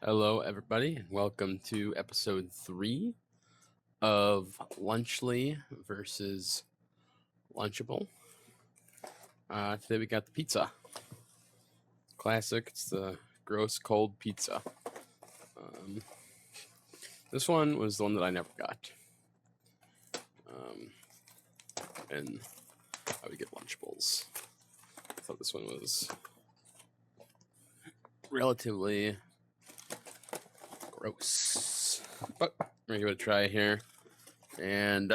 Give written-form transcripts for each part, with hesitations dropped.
Hello, everybody, and welcome to episode 3 of Lunchly versus Lunchable. Today we got the pizza. Classic, it's the gross cold pizza. This one was the one that I never got. And I would get Lunchables. I thought this one was relatively gross. But we're going to give it a try here and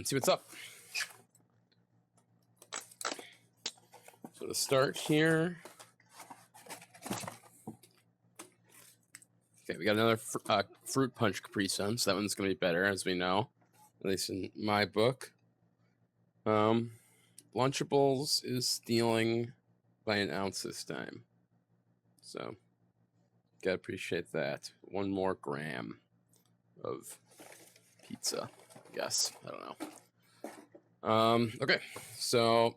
see what's up. So to start here, okay, we got another fruit punch Capri Sun, so that one's going to be better, as we know, at least in my book. Lunchables is stealing by an ounce this time, so gotta appreciate that. One more gram of pizza, I guess. I don't know. Okay, so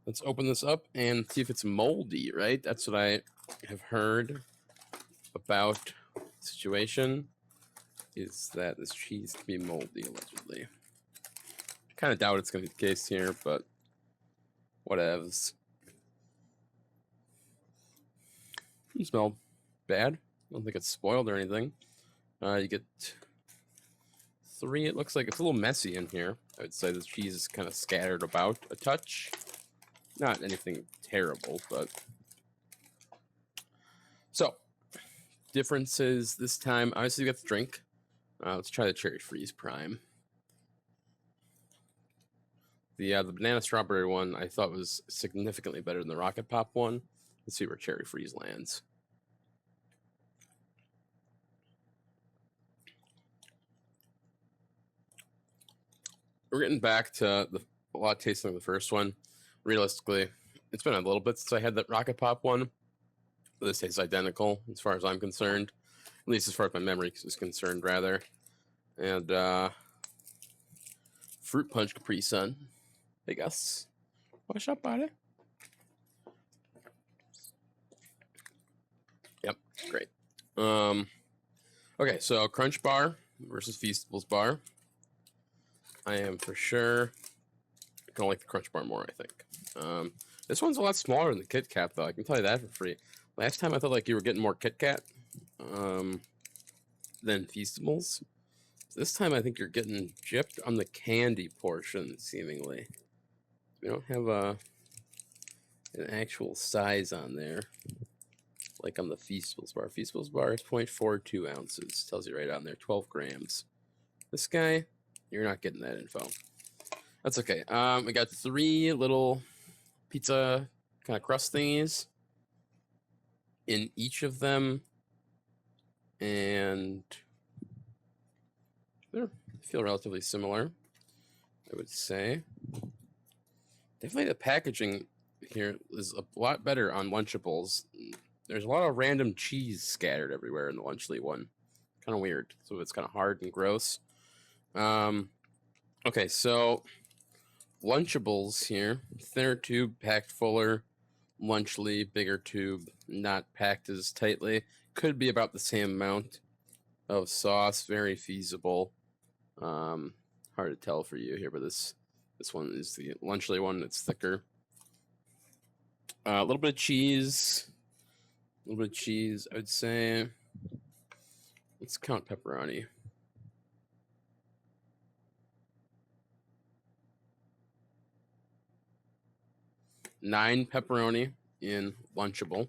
let's open this up and see if it's moldy, right? That's what I have heard about the situation, is that this cheese can be moldy, allegedly. I kind of doubt it's going to be the case here, but whatevs. You smell bad. I don't think it's spoiled or anything. You get 3. It looks like it's a little messy in here. I would say the cheese is kind of scattered about a touch. Not anything terrible, but... So, differences this time. Obviously, you got the drink. Let's try the Cherry Freeze Prime. The banana strawberry one I thought was significantly better than the Rocket Pop one. Let's see where Cherry Freeze lands. We're getting back to a lot tasting like the first one. Realistically, it's been a little bit since I had that Rocket Pop one. But this tastes identical as far as I'm concerned. At least as far as my memory is concerned, rather. And Fruit Punch Capri Sun, I guess. What's up, buddy? Yep, great. Okay, so Crunch Bar versus Feastables Bar. I am for sure gonna like the Crunch Bar more, I think. This one's a lot smaller than the Kit Kat, though. I can tell you that for free. Last time I thought like you were getting more Kit Kat than Feastables. This time I think you're getting gypped on the candy portion, seemingly. We don't have an actual size on there, like on the Feastables Bar. Feastables Bar is 0.42 ounces. Tells you right on there, 12 grams. This guy, you're not getting that info. That's okay. We got 3 little pizza kind of crust thingies in each of them, and they feel relatively similar, I would say. Definitely the packaging here is a lot better on Lunchables. There's a lot of random cheese scattered everywhere in the Lunchly one. Kind of weird. So it's kind of hard and gross. Okay, so Lunchables here. Thinner tube, packed fuller. Lunchly, bigger tube, not packed as tightly. Could be about the same amount of sauce. Very feasible. Hard to tell for you here, but this one is the Lunchly one. It's thicker. A little bit of cheese. A little bit of cheese, I would say. Let's count pepperoni. 9 pepperoni in Lunchable.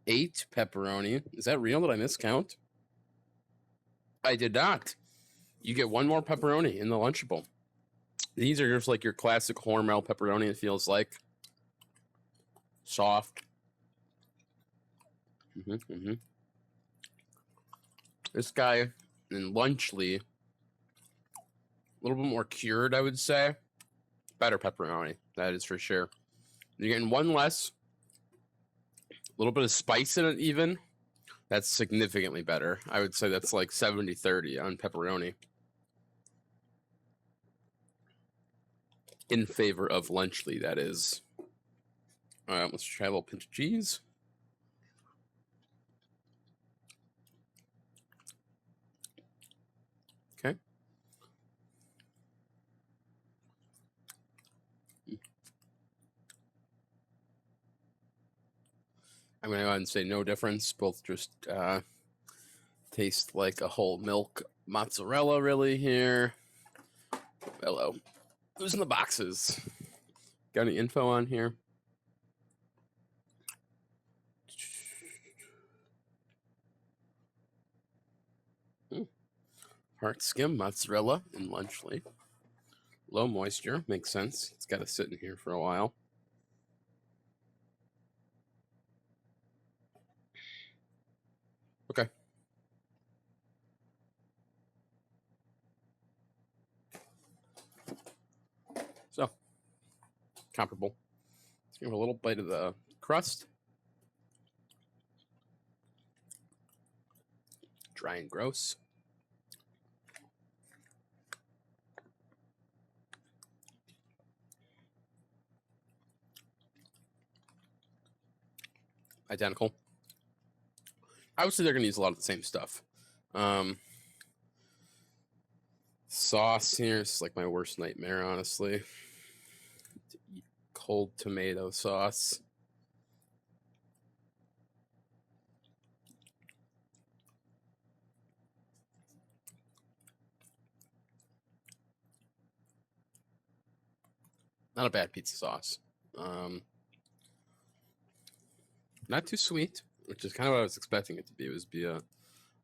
8 pepperoni. Is that real? Did I miscount? I did not. You get 1 more pepperoni in the Lunchable. These are just like your classic Hormel pepperoni, it feels like. Soft. This guy in Lunchly, a little bit more cured, I would say. Better pepperoni, that is for sure. You're getting 1 less. A little bit of spice in it, even. That's significantly better. I would say that's like 70-30 on pepperoni. in favor of Lunchly, that is. Let's try a little pinch of cheese. Okay. I'm going to go ahead and say no difference. Both just taste like a whole milk mozzarella, really, here. Hello. Who's in the boxes? Got any info on here? Heart skim mozzarella in Lunchly. Low moisture, makes sense. It's got to sit in here for a while. Okay. So, comparable. Let's give a little bite of the crust. Dry and gross. Identical. Obviously, they're going to use a lot of the same stuff. Sauce here is like my worst nightmare, honestly. To eat cold tomato sauce. Not a bad pizza sauce. Not too sweet, which is kind of what I was expecting it to be. It was be a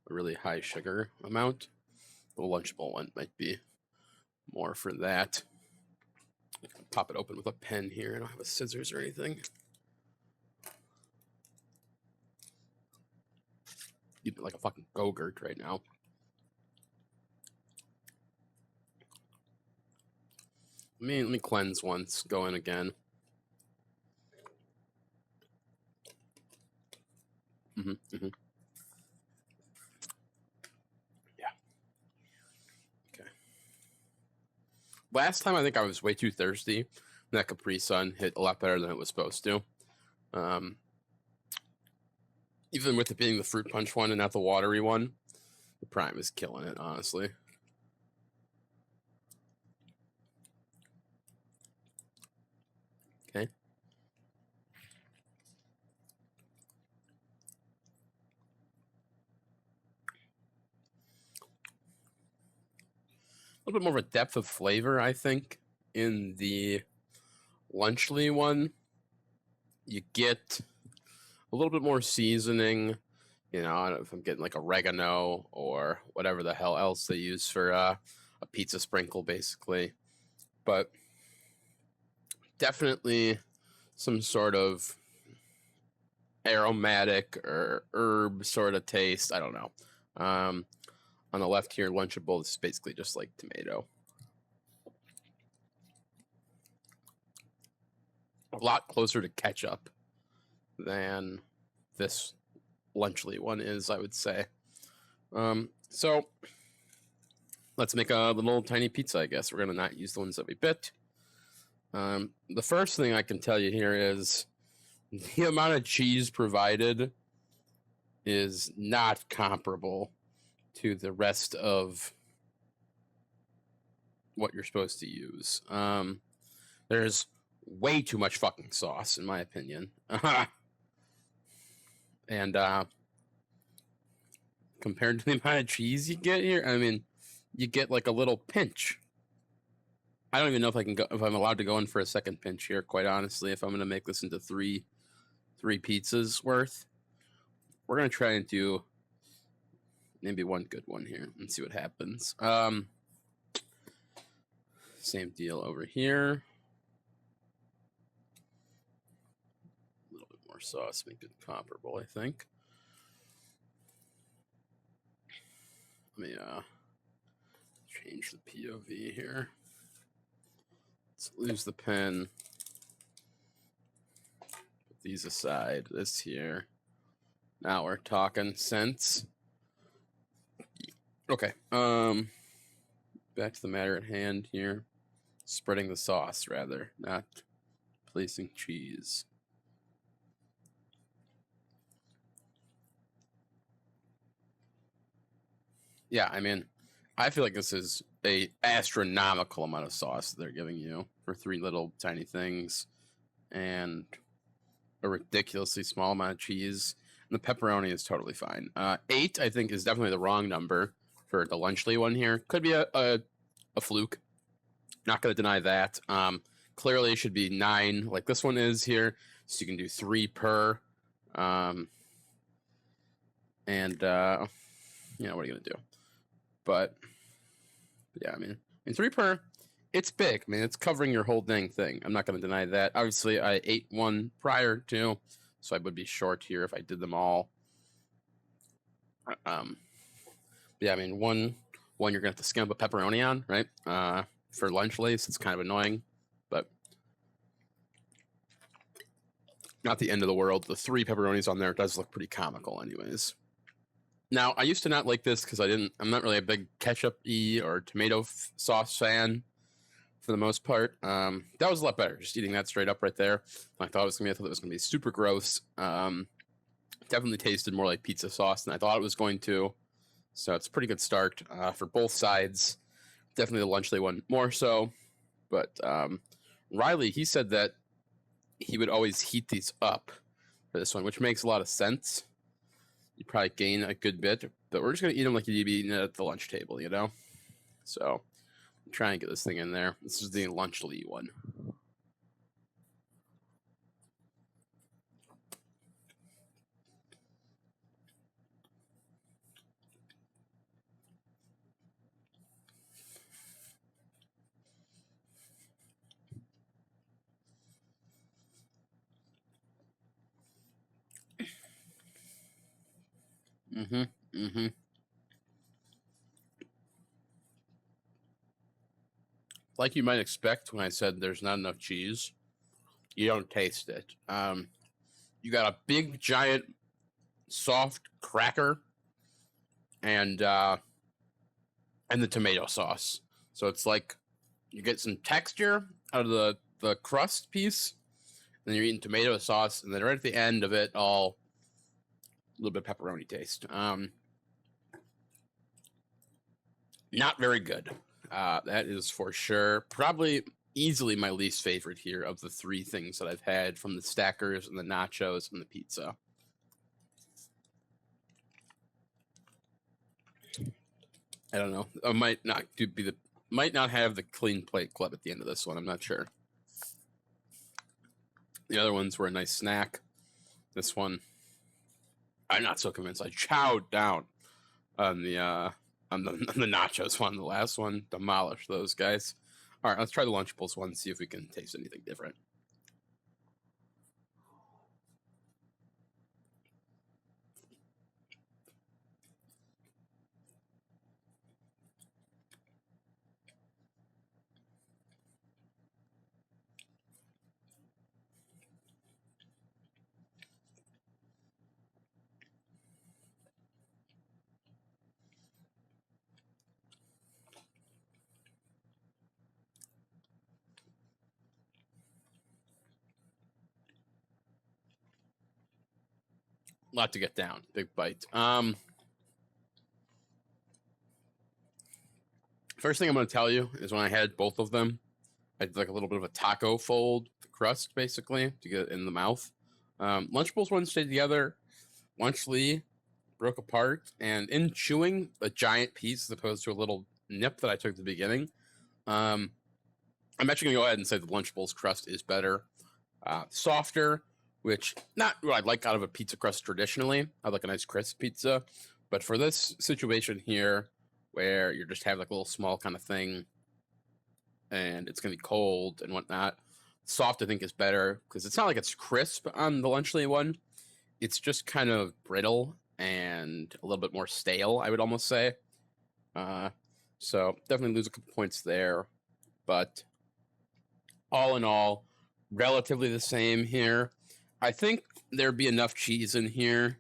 really high sugar amount. The Lunchable one might be more for that. Pop it open with a pen here. I don't have a scissors or anything. Eating like a fucking go-gurt right now. Let me cleanse once. Go in again. Yeah. Okay. Last time I think I was way too thirsty. That Capri Sun hit a lot better than it was supposed to. Even with it being the fruit punch one and not the watery one, the Prime is killing it, honestly. Okay. A little bit more of a depth of flavor, I think, in the Lunchly one. You get a little bit more seasoning. You know, I don't know if I'm getting like oregano or whatever the hell else they use for a pizza sprinkle, basically. But definitely some sort of aromatic or herb sort of taste. I don't know. On the left here, Lunchable is basically just like tomato. A lot closer to ketchup than this Lunchly one is, I would say. So let's make a little tiny pizza, I guess. We're going to not use the ones that we bit. The first thing I can tell you here is the amount of cheese provided is not comparable to the rest of what you're supposed to use. There's way too much fucking sauce, in my opinion. And compared to the amount of cheese you get here, I mean, you get like a little pinch. I don't even know if I'm allowed to go in for a second pinch here, quite honestly, if I'm going to make this into three pizzas worth. We're going to try and do maybe one good one here and see what happens. Same deal over here. A little bit more sauce, make it comparable, I think. Let me change the POV here. Let's lose the pen. Put these aside. This here. Now we're talking sense. Okay. Back to the matter at hand here. Spreading the sauce, rather, not placing cheese. Yeah, I mean, I feel like this is a astronomical amount of sauce they're giving you for 3 little tiny things, and a ridiculously small amount of cheese. And the pepperoni is totally fine. 8, I think, is definitely the wrong number for the Lunchly one here. Could be a fluke. Not going to deny that. Clearly, it should be 9, like this one is here. So you can do 3 per. And you know, what are you going to do? But yeah, I mean, in 3 per, it's big. I mean, it's covering your whole dang thing. I'm not going to deny that. Obviously, I ate one prior to, so I would be short here if I did them all. Yeah, I mean, one you're going to have to skim up a pepperoni on, right? For lunch lace, it's kind of annoying, but not the end of the world. The 3 pepperonis on there does look pretty comical, anyways. Now, I used to not like this because I'm not really a big ketchup-y or tomato sauce fan for the most part. That was a lot better, just eating that straight up right there. I thought it was going to be super gross. Definitely tasted more like pizza sauce than I thought it was going to. So it's a pretty good start for both sides. Definitely the Lunchly one more so. But Riley, he said that he would always heat these up for this one, which makes a lot of sense. You probably gain a good bit, but we're just going to eat them like you'd be eating it at the lunch table, you know? So try and get this thing in there. This is the Lunchly one. Like you might expect when I said there's not enough cheese, you don't taste it. You got a big, giant, soft cracker and the tomato sauce. So it's like you get some texture out of the crust piece, and then you're eating tomato sauce, and then right at the end of it all, a little bit of pepperoni taste. Not very good. That is for sure. Probably easily my least favorite here of the 3 things that I've had, from the stackers and the nachos and the pizza. I don't know. I might not have the clean plate club at the end of this one. I'm not sure. The other ones were a nice snack. This one, I'm not so convinced. I chowed down on the nachos one. The last one, demolished those guys. All right, let's try the Lunchables one, see if we can taste anything different. Lot to get down. Big bite. First thing I'm going to tell you is when I had both of them, I did like a little bit of a taco fold, the crust basically, to get it in the mouth. Lunchables one stayed together. Lunchly broke apart, and in chewing a giant piece as opposed to a little nip that I took at the beginning, I'm actually going to go ahead and say the Lunchables crust is better. Softer, which not what I'd like out of a pizza crust traditionally. I like a nice crisp pizza. But for this situation here, where you're just having like a little small kind of thing and it's going to be cold and whatnot, soft I think is better because it's not like it's crisp on the Lunchly one. It's just kind of brittle and a little bit more stale, I would almost say. So definitely lose a couple points there. But all in all, relatively the same here. I think there'd be enough cheese in here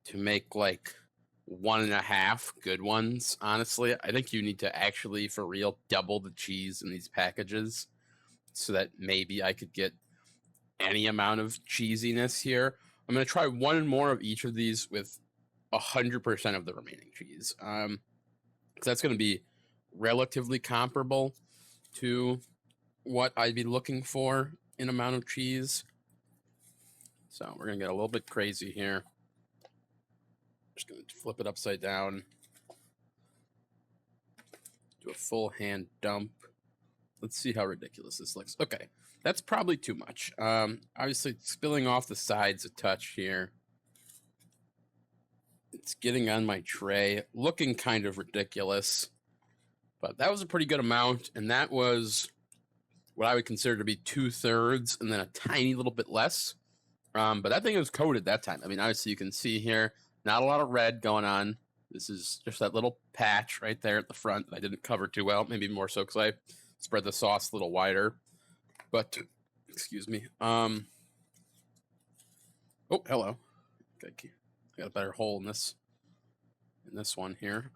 to make like 1.5 good ones, honestly. I think you need to actually, for real, double the cheese in these packages so that maybe I could get any amount of cheesiness here. I'm going to try one more of each of these with 100% of the remaining cheese. That's going to be relatively comparable to what I'd be looking for in amount of cheese. So we're going to get a little bit crazy here. Just going to flip it upside down. Do a full hand dump. Let's see how ridiculous this looks. Okay, that's probably too much. Obviously, spilling off the sides a touch here. It's getting on my tray, looking kind of ridiculous. But that was a pretty good amount, and that was what I would consider to be 2/3, and then a tiny little bit less. But that thing was coated that time. I mean, obviously, you can see here, not a lot of red going on. This is just that little patch right there at the front that I didn't cover too well. Maybe more so because I spread the sauce a little wider. But, excuse me. Oh, hello. Okay, I got a better hole in this one here.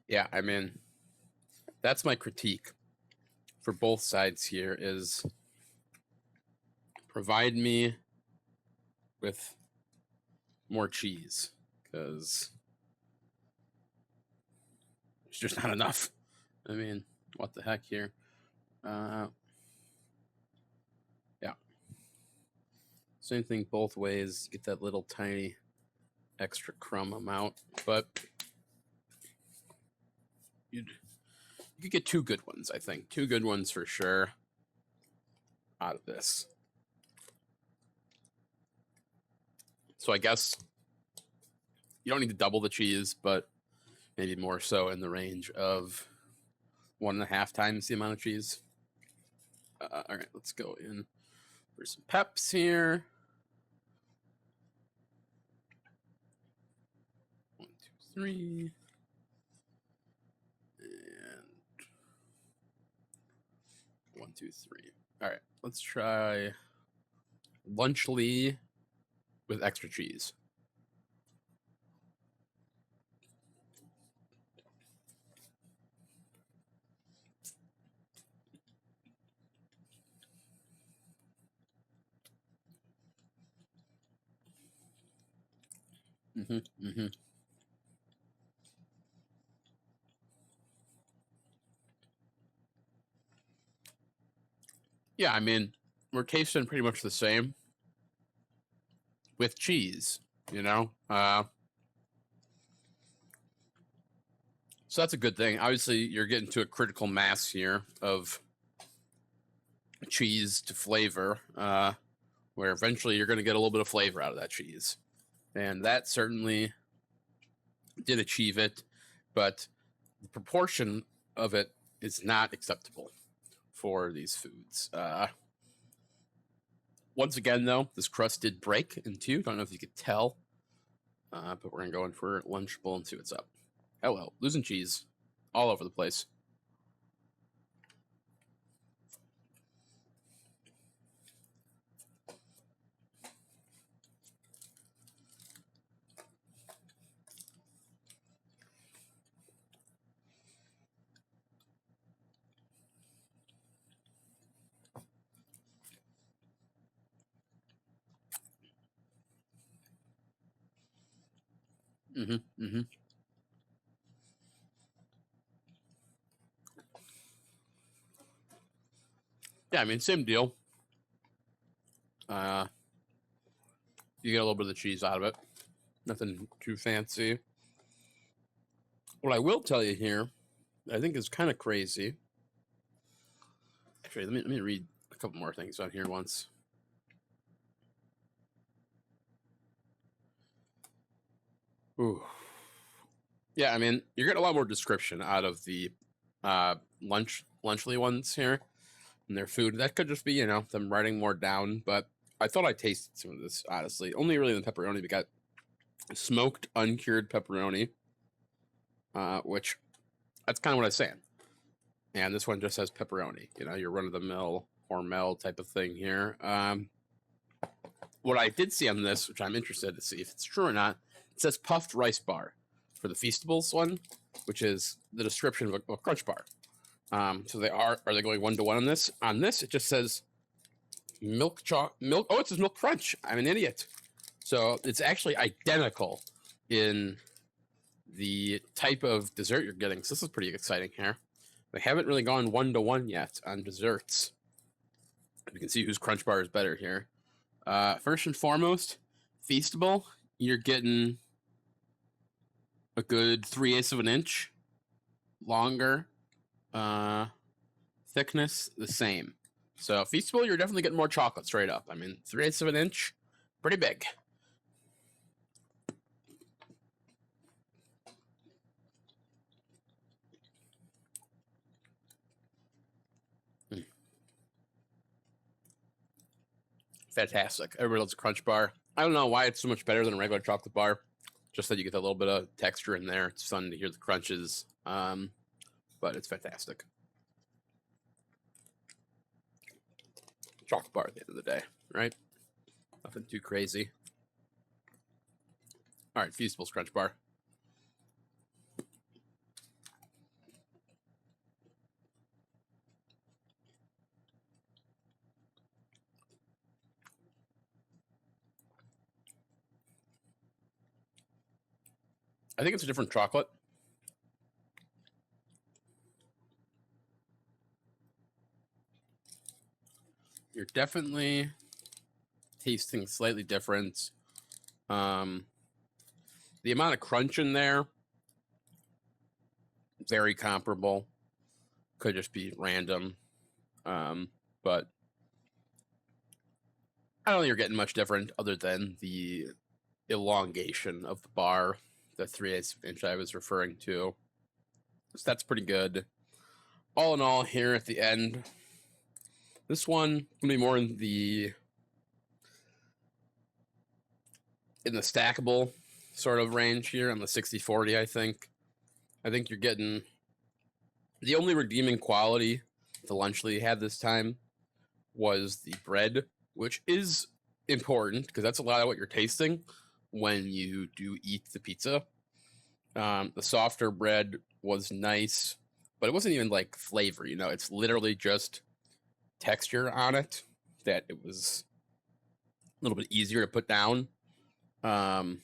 Yeah, I mean, that's my critique for both sides here is provide me with more cheese because it's just not enough. I mean, what the heck here? Yeah. Same thing both ways. Get that little tiny extra crumb amount, but you could get 2 good ones, I think. 2 good ones for sure out of this. So I guess you don't need to double the cheese, but maybe more so in the range of 1.5 times the amount of cheese. All right, let's go in for some peps here. 1, 2, 3. And 1, 2, 3. All right, let's try Lunchables with extra cheese. Yeah, I mean, we're tasting pretty much the same with cheese, you know? So that's a good thing. Obviously, you're getting to a critical mass here of cheese to flavor, where eventually you're going to get a little bit of flavor out of that cheese. And that certainly did achieve it, but the proportion of it is not acceptable for these foods. Once again, though, this crust did break in 2. Don't know if you could tell, but we're going to go in for Lunchable and see what's up. Hello, losing cheese all over the place. Yeah, I mean, same deal. You get a little bit of the cheese out of it. Nothing too fancy. What I will tell you here, I think is kind of crazy. Actually, let me read a couple more things on here once. Ooh. Yeah, I mean, you're getting a lot more description out of the Lunchly ones here and their food. That could just be, you know, them writing more down, but I thought I tasted some of this, honestly. Only really the pepperoni. We got smoked uncured pepperoni, which that's kind of what I was saying. And this one just has pepperoni, you know, your run-of-the-mill Hormel type of thing here. what I did see on this, which I'm interested to see if it's true or not, it says puffed rice bar for the Feastables one, which is the description of a crunch bar. So are they going 1-to-1 on this? On this, it just says milk. Oh, it says milk crunch. I'm an idiot. So it's actually identical in the type of dessert you're getting. So this is pretty exciting here. They haven't really gone 1-to-1 yet on desserts. You can see whose crunch bar is better here. First and foremost, Feastable, you're getting a good 3/8 of an inch longer. Thickness the same. So Feastable, you're definitely getting more chocolate straight up. I mean, 3/8 of an inch, pretty big. Fantastic. Everybody loves a crunch bar. I don't know why it's so much better than a regular chocolate bar. Just that you get that little bit of texture in there. It's fun to hear the crunches. But it's fantastic. Chocolate bar at the end of the day, right? Nothing too crazy. All right, Feastable's crunch bar. I think it's a different chocolate. You're definitely tasting slightly different. The amount of crunch in there, very comparable. Could just be random. But I don't think you're getting much different other than the elongation of the bar, the 3/8 inch I was referring to. So that's pretty good. All in all, here at the end, this one gonna be more in the stackable sort of range here on the 60/40, I think. I think you're getting the only redeeming quality the Lunchly had this time was the bread, which is important because that's a lot of what you're tasting when you do eat the pizza. The softer bread was nice, but it wasn't even like flavor, it's literally just texture on it that it was a little bit easier to put down. And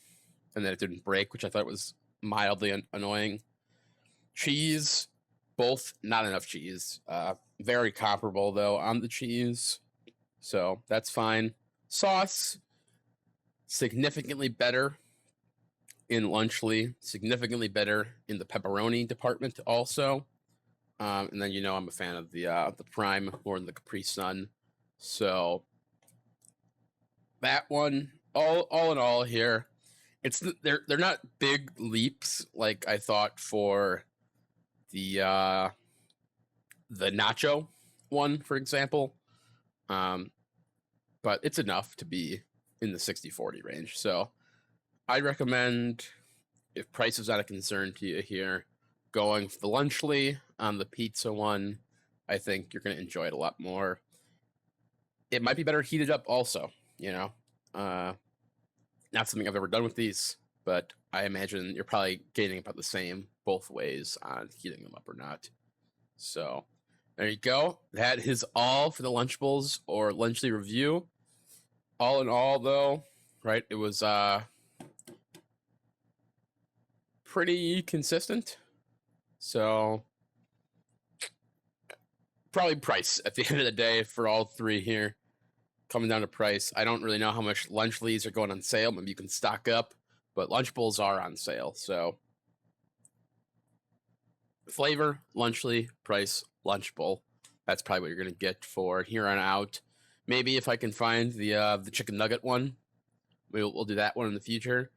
then it didn't break, which I thought was mildly annoying. Cheese, both not enough cheese. Very comparable though on the cheese, so that's fine. Sauce, significantly better in Lunchly, significantly better in the pepperoni department also. And then I'm a fan of the Prime more than the Capri Sun. So that one, all in all here, they're not big leaps like I thought for the nacho one, for example. But it's enough to be in the 60/40 range. So I'd recommend, if price is not a concern to you here, going for the Lunchly on the pizza one. I think you're going to enjoy it a lot more. It might be better heated up also, not something I've ever done with these, but I imagine you're probably gaining about the same both ways on heating them up or not. So there you go. That is all for the Lunchables or Lunchly review. All in all, though, right, it was pretty consistent. So probably price at the end of the day for all three here. Coming down to price. I don't really know how much Lunchlys are going on sale. Maybe you can stock up, but Lunchables are on sale. So flavor, Lunchly, price, Lunchable. That's probably what you're going to get for here on out. Maybe if I can find the chicken nugget one, we'll do that one in the future.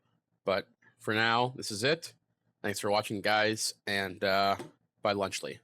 But for now, this is it. Thanks for watching, guys, and bye, Lunchly.